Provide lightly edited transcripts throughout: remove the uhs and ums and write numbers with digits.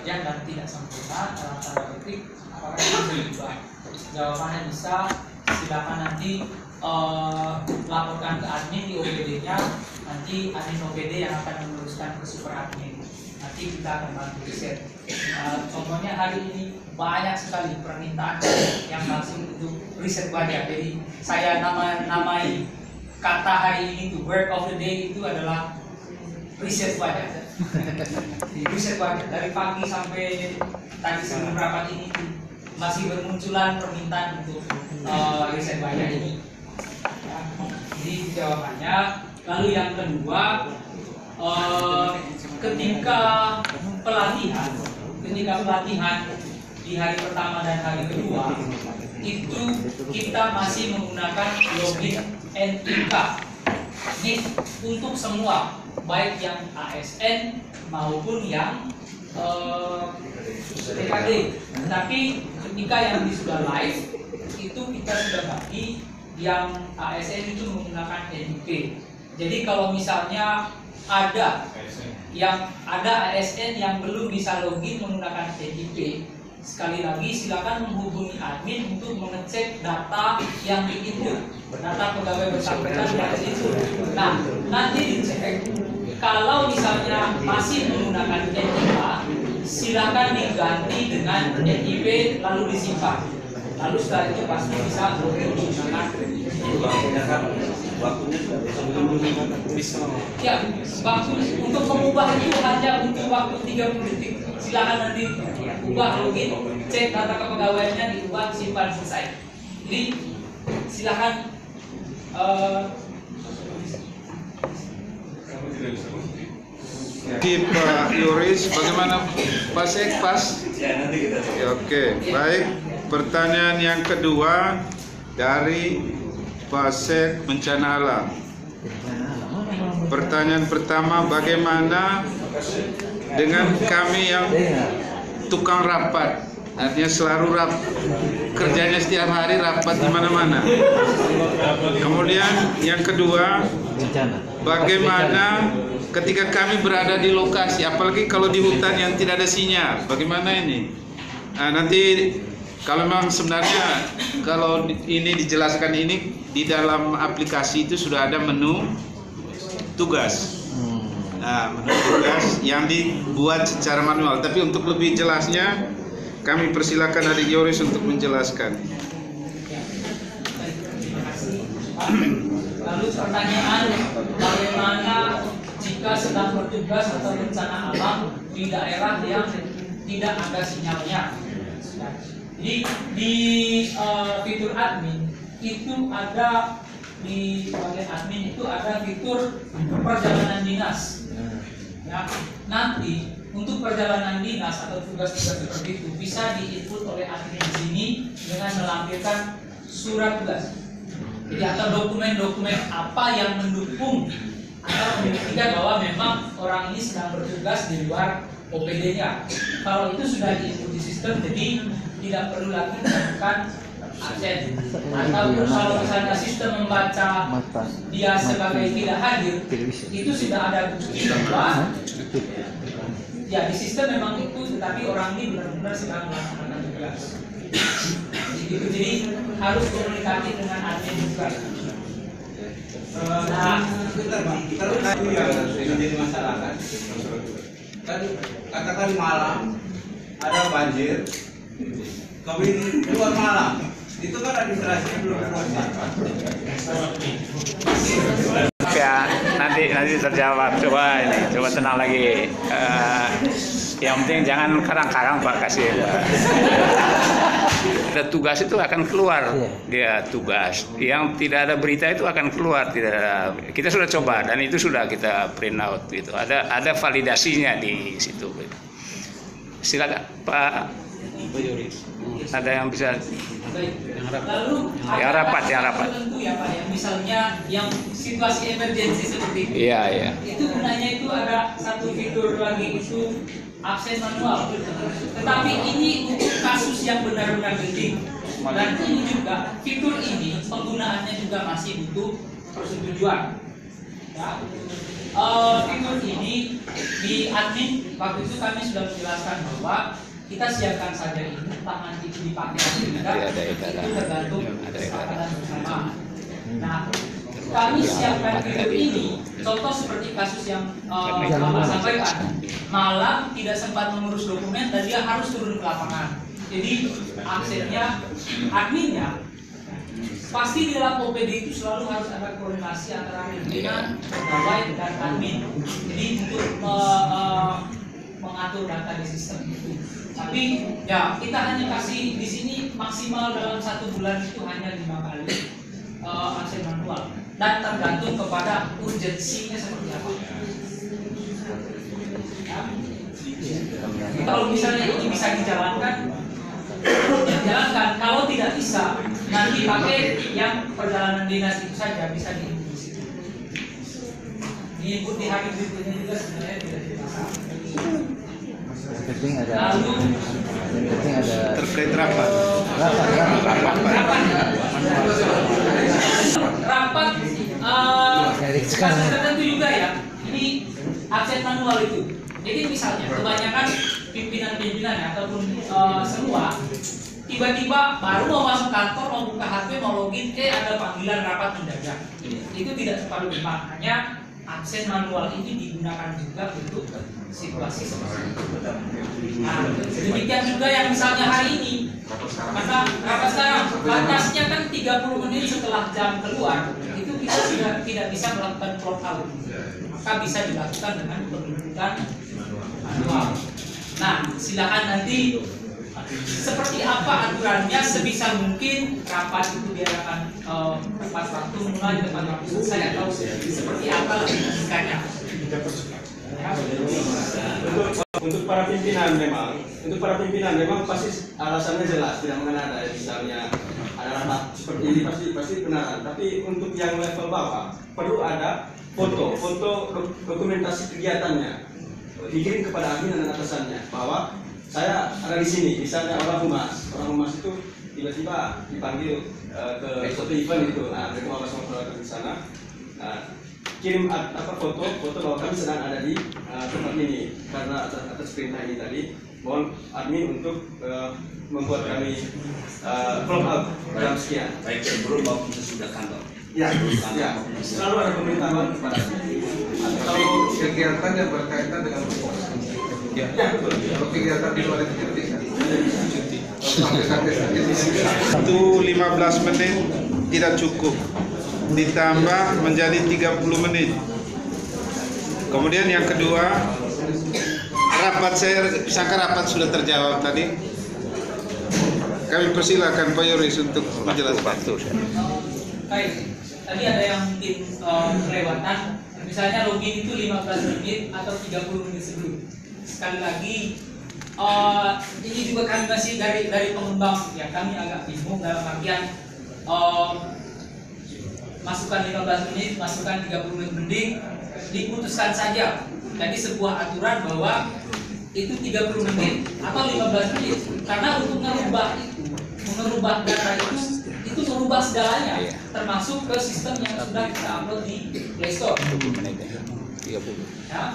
urgent dan tidak sempurna dalam tanda petik, apakah itu bisa diubah? Jawabannya bisa. Silakan nanti laporkan ke admin di OPD-nya, nanti admin OPD yang akan meluruskan ke super admin. Nanti kita akan bantu riset. Contohnya hari ini banyak sekali permintaan yang langsung untuk riset wajah. Jadi saya namai kata hari ini tuh word of the day itu adalah riset wajah. Riset wajah dari pagi sampai tadi sebelum rapat ini tuh masih bermunculan permintaan untuk riset wajah ini. Ya, jadi jawabannya. Lalu yang kedua, ketika pelatihan di hari pertama dan hari kedua itu kita masih menggunakan login NIK. Ini untuk semua, baik yang ASN maupun yang TKD. Tapi ketika yang sudah live itu kita sudah bagi yang ASN itu menggunakan NIP. Jadi kalau misalnya ada ASN yang belum bisa login menggunakan NIP, sekali lagi silakan menghubungi admin untuk mengecek data yang diinput, data pegawai bersangkutan dari situ. Nah, nanti dicek. Kalau misalnya masih menggunakan NIK, silakan diganti dengan NIP lalu disimpan. Lalu setelah itu pasti bisa login menggunakan waktunya ya, waktu untuk mengubah itu hanya untuk waktu 30 detik. Silakan nanti ubah login, cek data kepegawaiannya, diubah, simpan, selesai. Jadi silakan Pak Yoris, bagaimana Pak Sekpas? ya nanti kita Ya, oke, baik. Pertanyaan yang kedua dari Pak Sek Bencana Alam. Pertanyaan pertama, bagaimana dengan kami yang tukang rapat? Artinya selalu kerjanya setiap hari rapat di mana-mana. Kemudian yang kedua, bagaimana ketika kami berada di lokasi, apalagi kalau di hutan yang tidak ada sinyal, bagaimana ini? Nah, nanti kalau memang sebenarnya kalau ini dijelaskan ini di dalam aplikasi itu sudah ada menu tugas. Nah, menu tugas yang dibuat secara manual. Tapi untuk lebih jelasnya kami persilakan Adik Yoris untuk menjelaskan. Lalu pertanyaan, bagaimana jika sedang bertugas atau bencana alam di daerah yang tidak ada sinyalnya? Jadi di fitur admin itu ada, di bagian admin itu ada fitur perjalanan dinas. Ya, nanti untuk perjalanan dinas atau tugas-tugas seperti itu bisa diinput oleh admin di sini dengan melampirkan surat tugas. Jadi atau dokumen-dokumen apa yang mendukung atau membuktikan bahwa memang orang ini sedang bertugas di luar OPD-nya. Kalau itu sudah diinput di sistem, jadi tidak perlu lagi melakukan absen. Atau kalau misalnya sistem membaca dia sebagai tidak hadir, itu sudah ada bukti bahwa ya di sistem memang itu, tetapi orang ini benar-benar sedang melaksanakan tugas. Jadi harus komunikasi dengan admin juga. Nah, terus yang menjadi masalah kan, katakan malam ada banjir, kami keluar malam, itu kan administrasinya belum selesai. Ya, nanti terjawab. Coba tenang lagi. Yang penting jangan karang-karang Pak, kasih Pak. Ada tugas itu akan keluar, dia tugas. Yang tidak ada berita itu akan keluar. Tidak ada. Kita sudah coba dan itu sudah kita print out gitu. Ada validasinya di situ. Silakan Pak. Ada yang bisa lalu yang rapat. Tentu ya Pak, yang misalnya yang situasi emergensi seperti itu. Iya. Itu gunanya itu ada satu fitur lagi, itu absen manual. Tetapi ini untuk kasus yang benar-benar genting. Dan ini juga fitur ini penggunaannya juga masih butuh persetujuan. Ya. fitur ini di admin waktu itu kami sudah menjelaskan bahwa kita siapkan saja ini, entah nanti itu dipakai atau tidak, itu tergantung kesepakatan bersama. Nah, kami siapkan fitur ini, contoh seperti kasus yang Bapak sampaikan, malam tidak sempat mengurus dokumen dan dia harus turun ke lapangan. Jadi absennya, adminnya, pasti di dalam OPD itu selalu harus ada koordinasi antara pimpinan, pegawai, dan admin. Jadi untuk mengatur data di sistem itu. Tapi ya kita hanya kasih di sini maksimal dalam 1 bulan itu hanya 5 kali absen manual dan tergantung kepada urgensinya seperti apa. Ya. Kalau misalnya ini bisa dijalankan, jalankan. Kalau tidak bisa, nanti pakai yang perjalanan dinas itu saja bisa diinput di situ. Diinput di hari berikutnya juga sebenarnya tidak jadi masalah. Penting ada Terkait rapat. Rapat tertentu juga ya. Ini absen manual itu. Jadi misalnya kebanyakan pimpinan-pimpinan ya, ataupun semua tiba-tiba baru mau masuk kantor, mau buka HP, mau login, ada panggilan rapat mendadak. Itu tidak terlalu gampang. Hanya absen manual ini digunakan juga untuk situasi seperti itu. Nah, demikian juga yang misalnya hari ini, maka rapat sekarang batasnya kan 30 menit setelah jam keluar, itu kita sudah tidak bisa melakukan clock out, maka bisa dilakukan dengan penunjukan manual. Nah, silakan nanti seperti apa aturannya, sebisa mungkin rapat itu biarkan tepat waktu mulai, tepat waktu selesai, atau seperti apa logikanya. Untuk para pimpinan memang pasti alasannya jelas, tidak mengenai ada misalnya ada rapat seperti ini pasti benar. Tapi untuk yang level bawah perlu ada foto dokumentasi kegiatannya dikirim kepada admin dan atasannya bahwa saya ada di sini. Misalnya orang humas itu tiba-tiba dipanggil ke suatu event itu, nah mereka mau sama di sana. Kirim foto bahwa kami sedang ada di tempat ini karena atas perintah ini tadi. Mohon admin untuk membuat kami follow up dalam sekian. Baik sebelum maupun sesudah kantor. Ya, selalu ada pemberitahuan kepada Kalau kegiatan yang berkaitan dengan ya betul. kalau kegiatan di luar itu bisa. Itu 15 menit tidak cukup, ditambah menjadi 30 menit. Kemudian yang kedua, rapat saya sangka rapat sudah terjawab tadi. Kami persilakan Pak Yoris untuk menjelaskan. Baik, tadi ada yang mungkin kelewatan. Misalnya login itu 15 menit atau 30 menit sebelum. Sekali lagi, ini juga kami masih dari pengembang ya, kami agak bingung dalam artian masukkan 15 menit, masukkan 30 menit mending diputuskan saja. Jadi sebuah aturan bahwa itu 30 menit atau 15 menit, karena untuk merubah data itu merubah segalanya, termasuk ke sistem yang sudah kita upload di Play Store. Ya.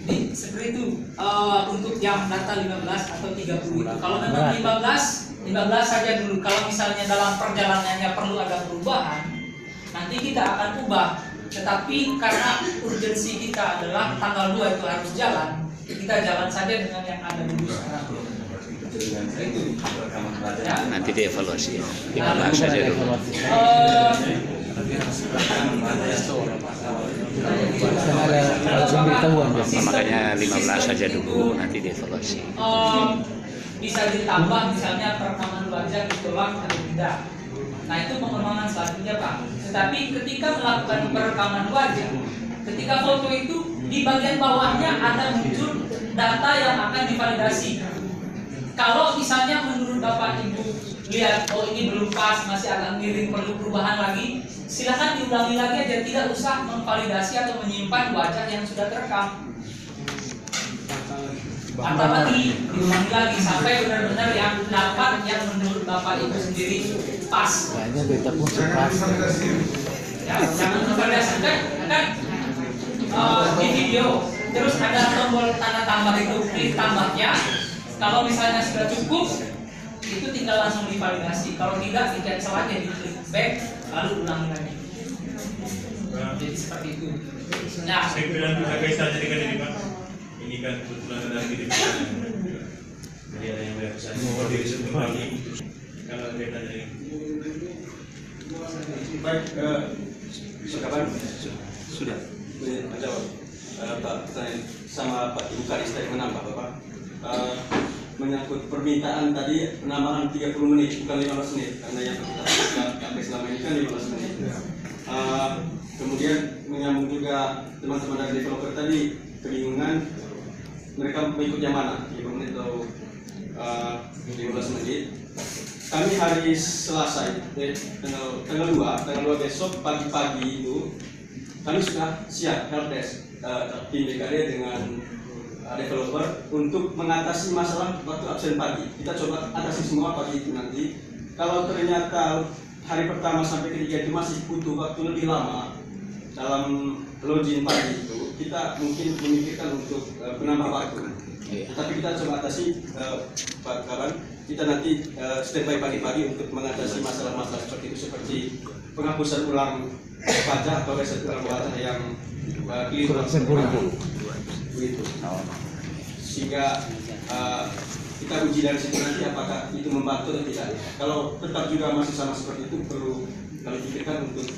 Jadi seperti itu untuk yang data 15 atau 30 itu. Kalau memang 15 saja dulu. Kalau misalnya dalam perjalanannya perlu ada perubahan, nanti kita akan ubah. Tetapi karena urgensi kita adalah tanggal 2 itu harus jalan, kita jalan saja dengan yang ada dulu sekarang. Itu. Ya. Nanti dievaluasi ya. 15 saja dulu. Makanya 15 saja dulu, nanti dievaluasi. Bisa ditambah misalnya perekaman wajah ditolak atau tidak. Nah itu pengembangan selanjutnya Pak. Tetapi ketika melakukan perekaman wajah, ketika foto itu di bagian bawahnya ada muncul data yang akan divalidasi. Kalau misalnya menurut Bapak Ibu lihat, oh ini belum pas, masih agak miring, perlu perubahan lagi, silakan diulangi lagi aja, tidak usah memvalidasi atau menyimpan wajah yang sudah terekam. Atau lagi diulangi lagi sampai benar-benar yang dapat yang menurut Bapak Ibu sendiri pas. Kayaknya beta pun pas. Ya, jangan memvalidasikan, kan di video. Terus ada tombol tanda tambah itu, klik tambahnya. Kalau misalnya sudah cukup, itu tinggal langsung divalidasi. Kalau tidak, di-cancel aja, di-klik back, lalu ulangi lagi. Jadi seperti itu. Nah, saya bilang juga kaitannya dengan ini Pak. Ini kan kebetulan ada diri jadi ada yang banyak pesan. Mau diri sendiri kalau kaitannya ini. Baik, kapan? Sudah. Jawab. Pak, saya sama Pak Ibu Kadis tadi menambah Bapak. Menyangkut permintaan tadi penambahan 30 menit bukan 15 menit karena yang kita sampai selama ini kan 15 menit. Kemudian menyambung juga teman-teman dari developer tadi kebingungan mereka mengikut yang mana 30 menit atau 15 menit. Kami hari Selasa tanggal 2 besok pagi-pagi itu kami sudah siap helpdesk tim BKD dengan developer untuk mengatasi masalah waktu absen pagi. Kita coba atasi semua pagi itu nanti. Kalau ternyata hari pertama sampai ketiga itu masih butuh waktu lebih lama dalam login pagi itu, kita mungkin memikirkan untuk menambah waktu. Tapi kita coba atasi Pak Kaban. Kita nanti standby pagi-pagi untuk mengatasi masalah-masalah seperti itu, seperti penghapusan ulang wajah atau reset ulang wajah yang keliru. Begitu. Sehingga kita uji dari situ nanti apakah itu membantu atau tidak. Kalau tetap juga masih sama seperti itu, perlu kami pikirkan untuk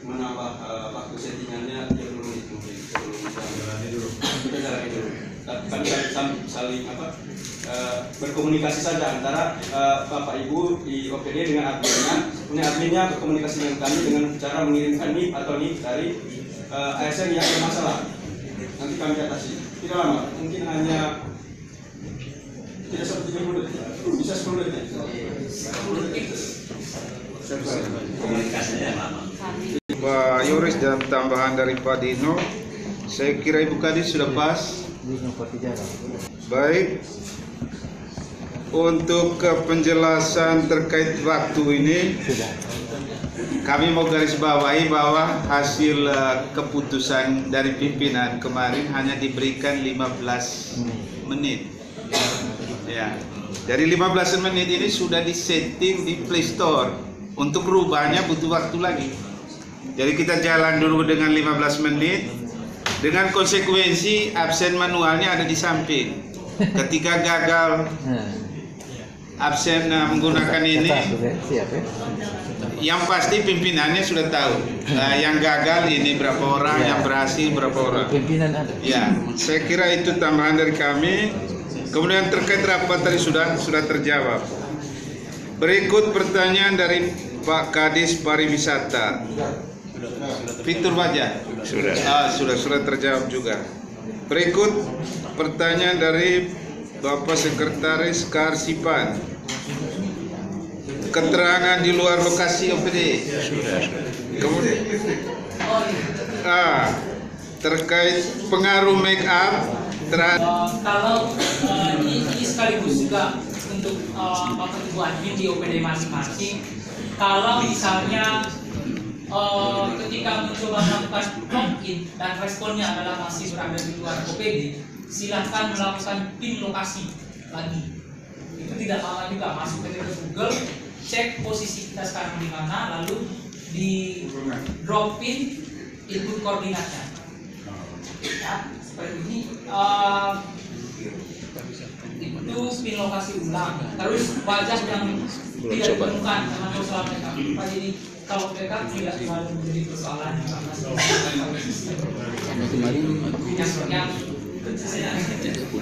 menambah waktu settingannya 30 menit mungkin kita jalani dulu. Kami saling berkomunikasi saja antara Bapak Ibu di OPD dengan adminnya berkomunikasi dengan kami dengan cara mengirimkan NIP atau NIP dari ASN yang bermasalah. Nanti kami atasi. Tidak lama, mungkin hanya tidak sampai 30 menit, bisa 10 menit. Pak Yoris dan tambahan dari Pak Dino, saya kira Ibu Kadis sudah pas. Baik, untuk penjelasan terkait waktu ini, kami mau garis bawahi bahwa hasil keputusan dari pimpinan kemarin hanya diberikan 15 menit. Ya, dari 15 menit ini sudah disetting di Play Store. Untuk rubahnya butuh waktu lagi. Jadi kita jalan dulu dengan 15 menit. Dengan konsekuensi absen manualnya ada di samping. Ketika gagal absen menggunakan ini, yang pasti pimpinannya sudah tahu. Yang gagal ini berapa orang, yang berhasil berapa orang. Pimpinan ada. Ya, saya kira itu tambahan dari kami. Kemudian terkait rapat tadi sudah terjawab. Berikut pertanyaan dari Pak Kadis Pariwisata. Fitur wajah sudah terjawab juga. Berikut pertanyaan dari Bapak Sekretaris Kearsipan. Keterangan di luar lokasi OPD. Kemudian terkait pengaruh make up kalau ini sekaligus juga untuk Bapak Ibu admin di OPD masing-masing. Kalau misalnya ketika mencoba melakukan login dan responnya adalah masih berada di luar OPD, silahkan melakukan pin lokasi lagi. Itu tidak lama juga, masuk ke Google, cek posisi kita sekarang di mana, lalu di drop pin input koordinatnya. Ya, seperti ini. Itu pin lokasi ulang. Terus wajah yang tidak ditemukan karena masalah mereka. Jadi kalau mereka tidak terlalu menjadi persoalan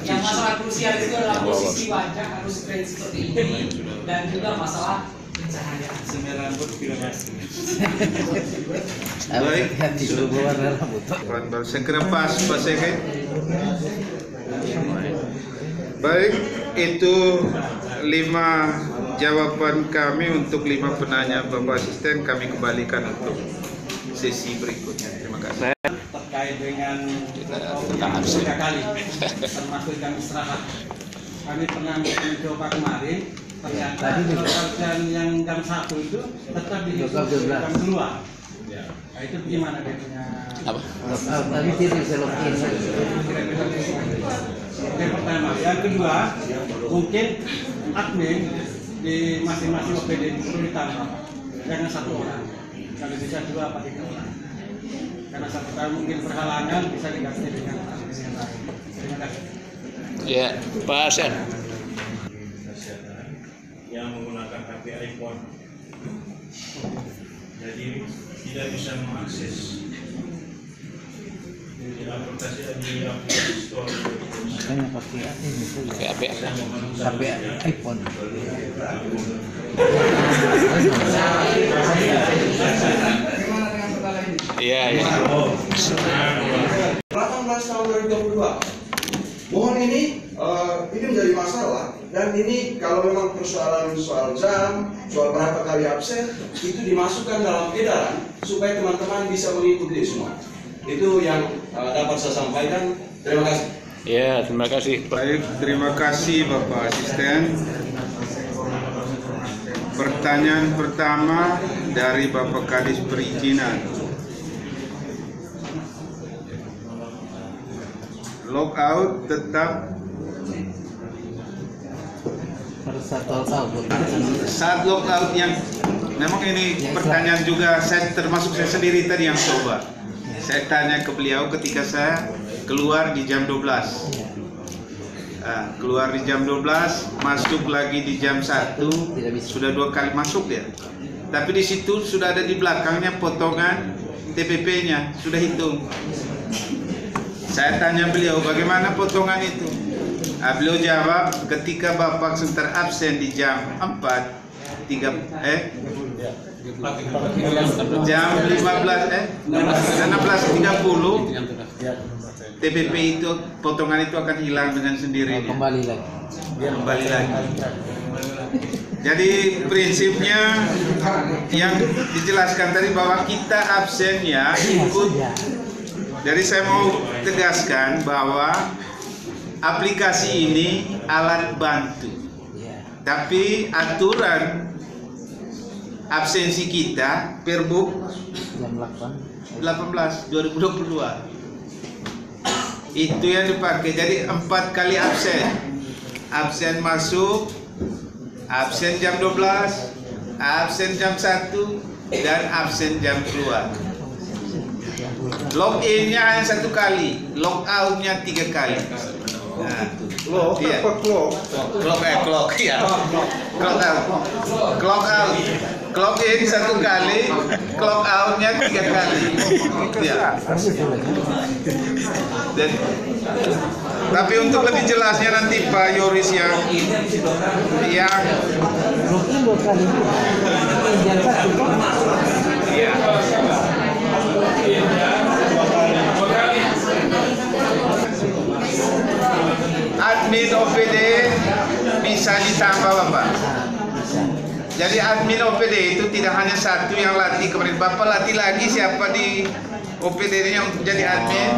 yang masalah krusial itu adalah posisi wajah harus straight seperti ini dan juga masalah pencahayaan. baik. Saya kira pas Sekret. Baik, itu 5 jawaban kami untuk 5 penanya Bapak Asisten. Kami kembalikan untuk sesi berikutnya. Terima kasih. Terkait dengan tiga kali termasuk jam istirahat. Kami pernah mencoba kemarin, ternyata absen yang jam 1 itu tetap dihitung jam 2. Nah, itu gimana dia punya? Apa? Tadi dia bisa login. Yang pertama, yang kedua, mungkin admin di masing-masing OPD itu perlu ditambah. Jangan 1 orang, kalau bisa 2 atau 3 orang. Karena satu kali mungkin berhalangan bisa diganti dengan admin yang lain. Terima kasih. Ya, Pak Asen. Kesehatan yang menggunakan HP iPhone, jadi tidak bisa mengakses di aplikasi Store. Makanya pakai ini saja. Pakai HP. HP iPhone. Iya, iya. 18 tahun 2022. Mohon ini menjadi masalah, dan ini kalau memang persoalan soal jam, soal berapa kali absen, itu dimasukkan dalam edaran supaya teman-teman bisa mengikuti semua. Itu yang dapat saya sampaikan. Terima kasih. Ya, terima kasih. Baik, terima kasih Bapak Asisten. Pertanyaan pertama dari Bapak Kadis Perizinan. Logout tetap Harus 1 tahun. saat logout yang memang ini pertanyaan juga termasuk saya sendiri tadi yang coba. Saya tanya ke beliau ketika saya keluar di jam 12. Keluar di jam 12, masuk lagi di jam 1, sudah 2 kali masuk dia. Tapi di situ sudah ada di belakangnya potongan TPP-nya, sudah hitung. Saya tanya beliau bagaimana potongan itu. Beliau jawab ketika Bapak sebentar absen di jam 16:30 TPP itu potongan itu akan hilang dengan sendirinya. Kembali lagi. Kembali lagi. Jadi prinsipnya yang dijelaskan tadi bahwa kita absennya ikut. Jadi saya mau tegaskan bahwa aplikasi ini alat bantu. Tapi aturan absensi kita Perbup Jam 18 2022 itu yang dipakai. Jadi 4 kali absen masuk, absen jam 12, absen jam 1, dan absen jam 2. Login-nya hanya 1 kali, logout-nya 3 kali. Nah, iya. Clock out. Clock in 1 kali, clock out-nya 3 kali. Ya. Dan, tapi untuk lebih jelasnya nanti Pak Yoris yang Login 2 kali. Jam 1. ya. Admin OPD bisa ditambah Bapak. Jadi admin OPD itu tidak hanya 1 yang latih kemarin. Bapak latih lagi siapa di OPD-nya untuk jadi admin.